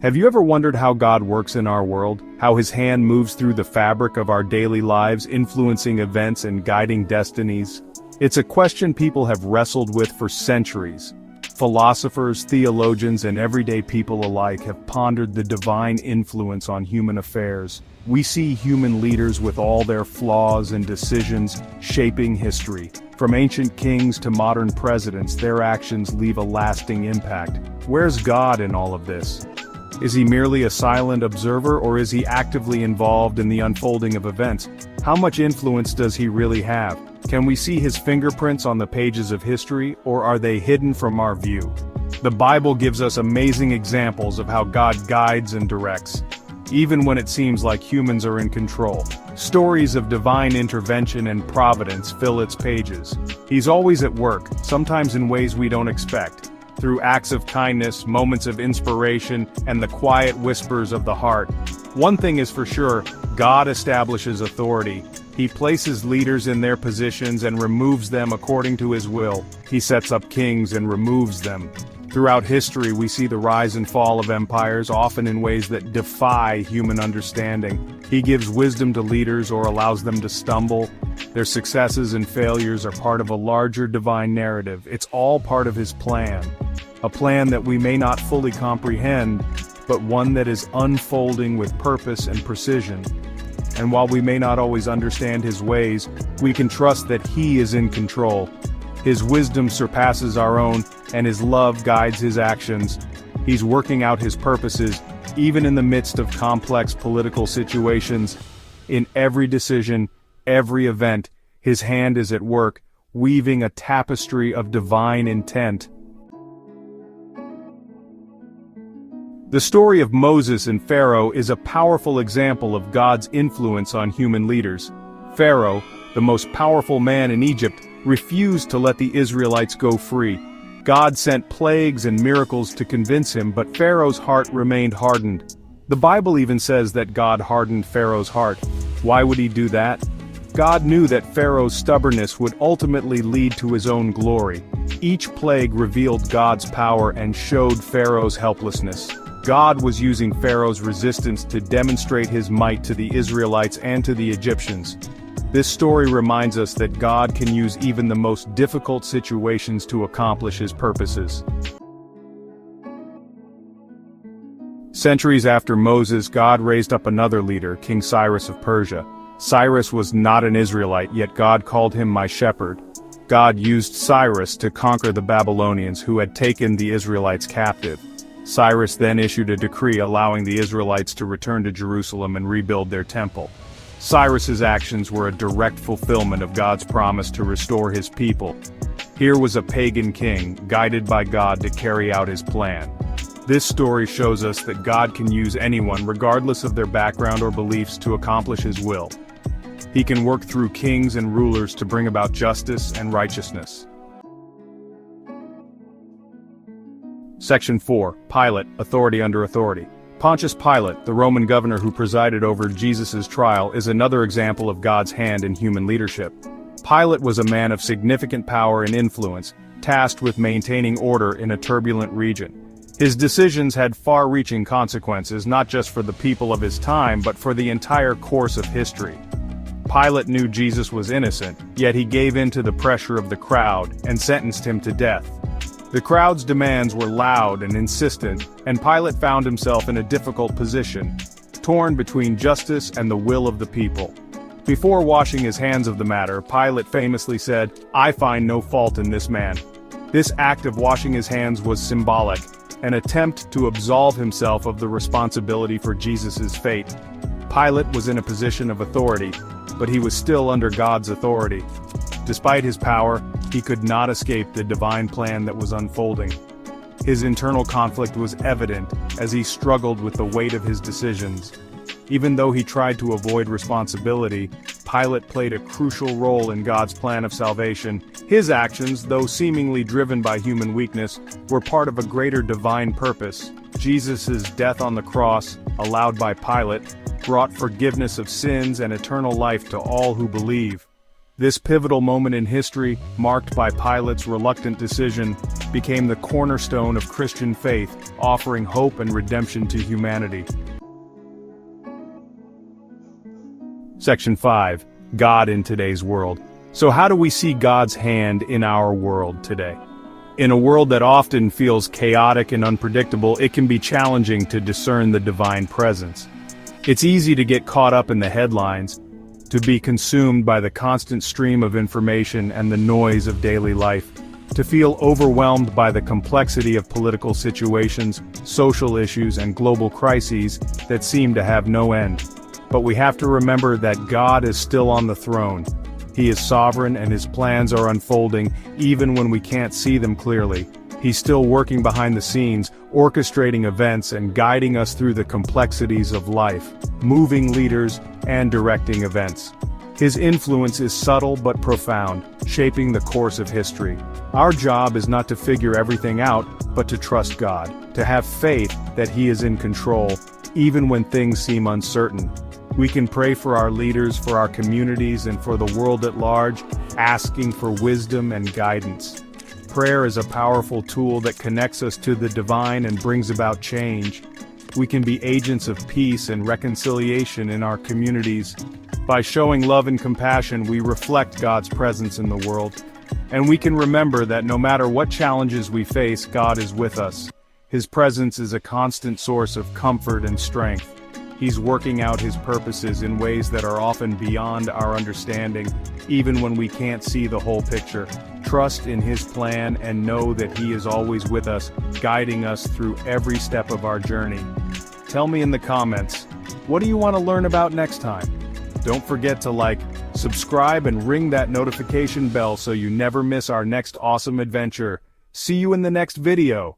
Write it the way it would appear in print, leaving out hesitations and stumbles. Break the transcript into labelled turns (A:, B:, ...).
A: Have you ever wondered how God works in our world? How His hand moves through the fabric of our daily lives, influencing events and guiding destinies? It's a question people have wrestled with for centuries. Philosophers, theologians, and everyday people alike have pondered the divine influence on human affairs. We see human leaders with all their flaws and decisions shaping history. From ancient kings to modern presidents, their actions leave a lasting impact. Where's God in all of this? Is He merely a silent observer, or is He actively involved in the unfolding of events? How much influence does He really have? Can we see His fingerprints on the pages of history, or are they hidden from our view? The Bible gives us amazing examples of how God guides and directs, even when it seems like humans are in control. Stories of divine intervention and providence fill its pages. He's always at work, sometimes in ways we don't expect. Through acts of kindness, moments of inspiration, and the quiet whispers of the heart. One thing is for sure, God establishes authority. He places leaders in their positions and removes them according to His will. He sets up kings and removes them. Throughout history, we see the rise and fall of empires, often in ways that defy human understanding. He gives wisdom to leaders or allows them to stumble. Their successes and failures are part of a larger divine narrative. It's all part of His plan. A plan that we may not fully comprehend, but one that is unfolding with purpose and precision. And while we may not always understand His ways, we can trust that He is in control. His wisdom surpasses our own, and His love guides His actions. He's working out His purposes, even in the midst of complex political situations. In every decision, every event, His hand is at work, weaving a tapestry of divine intent. The story of Moses and Pharaoh is a powerful example of God's influence on human leaders. Pharaoh, the most powerful man in Egypt, refused to let the Israelites go free. God sent plagues and miracles to convince him, but Pharaoh's heart remained hardened. The Bible even says that God hardened Pharaoh's heart. Why would He do that? God knew that Pharaoh's stubbornness would ultimately lead to his own glory. Each plague revealed God's power and showed Pharaoh's helplessness. God was using Pharaoh's resistance to demonstrate His might to the Israelites and to the Egyptians. This story reminds us that God can use even the most difficult situations to accomplish His purposes. Centuries after Moses, God raised up another leader, King Cyrus of Persia. Cyrus was not an Israelite, yet God called him my shepherd. God used Cyrus to conquer the Babylonians who had taken the Israelites captive. Cyrus then issued a decree allowing the Israelites to return to Jerusalem and rebuild their temple. Cyrus's actions were a direct fulfillment of God's promise to restore His people. Here was a pagan king, guided by God to carry out His plan. This story shows us that God can use anyone, regardless of their background or beliefs, to accomplish His will. He can work through kings and rulers to bring about justice and righteousness. Section 4. Pilate, authority under authority. Pontius Pilate, the Roman governor who presided over Jesus' trial, is another example of God's hand in human leadership. Pilate was a man of significant power and influence, tasked with maintaining order in a turbulent region. His decisions had far-reaching consequences, not just for the people of his time, but for the entire course of history. Pilate knew Jesus was innocent, yet he gave in to the pressure of the crowd and sentenced Him to death. The crowd's demands were loud and insistent, and Pilate found himself in a difficult position, torn between justice and the will of the people. Before washing his hands of the matter, Pilate famously said, "I find no fault in this man." This act of washing his hands was symbolic, an attempt to absolve himself of the responsibility for Jesus' fate. Pilate was in a position of authority, but he was still under God's authority. Despite his power, he could not escape the divine plan that was unfolding. His internal conflict was evident as he struggled with the weight of his decisions. Even though he tried to avoid responsibility, Pilate played a crucial role in God's plan of salvation. His actions, though seemingly driven by human weakness, were part of a greater divine purpose. Jesus' death on the cross, allowed by Pilate, brought forgiveness of sins and eternal life to all who believe. This pivotal moment in history, marked by Pilate's reluctant decision, became the cornerstone of Christian faith, offering hope and redemption to humanity. Section 5. God in today's world. So how do we see God's hand in our world today? In a world that often feels chaotic and unpredictable, it can be challenging to discern the divine presence. It's easy to get caught up in the headlines, to be consumed by the constant stream of information and the noise of daily life, to feel overwhelmed by the complexity of political situations, social issues, and global crises that seem to have no end. But we have to remember that God is still on the throne. He is sovereign and his plans are unfolding even when we can't see them clearly. He's still working behind the scenes, orchestrating events and guiding us through the complexities of life, moving leaders and directing events. His influence is subtle but profound, shaping the course of history. Our job is not to figure everything out, but to trust God, to have faith that He is in control, even when things seem uncertain. We can pray for our leaders, for our communities, and for the world at large, asking for wisdom and guidance. Prayer is a powerful tool that connects us to the divine and brings about change. We can be agents of peace and reconciliation in our communities. By showing love and compassion, we reflect God's presence in the world. And we can remember that no matter what challenges we face, God is with us. His presence is a constant source of comfort and strength. He's working out His purposes in ways that are often beyond our understanding, even when we can't see the whole picture. Trust in His plan and know that He is always with us, guiding us through every step of our journey. Tell me in the comments, what do you want to learn about next time? Don't forget to like, subscribe, and ring that notification bell so you never miss our next awesome adventure. See you in the next video.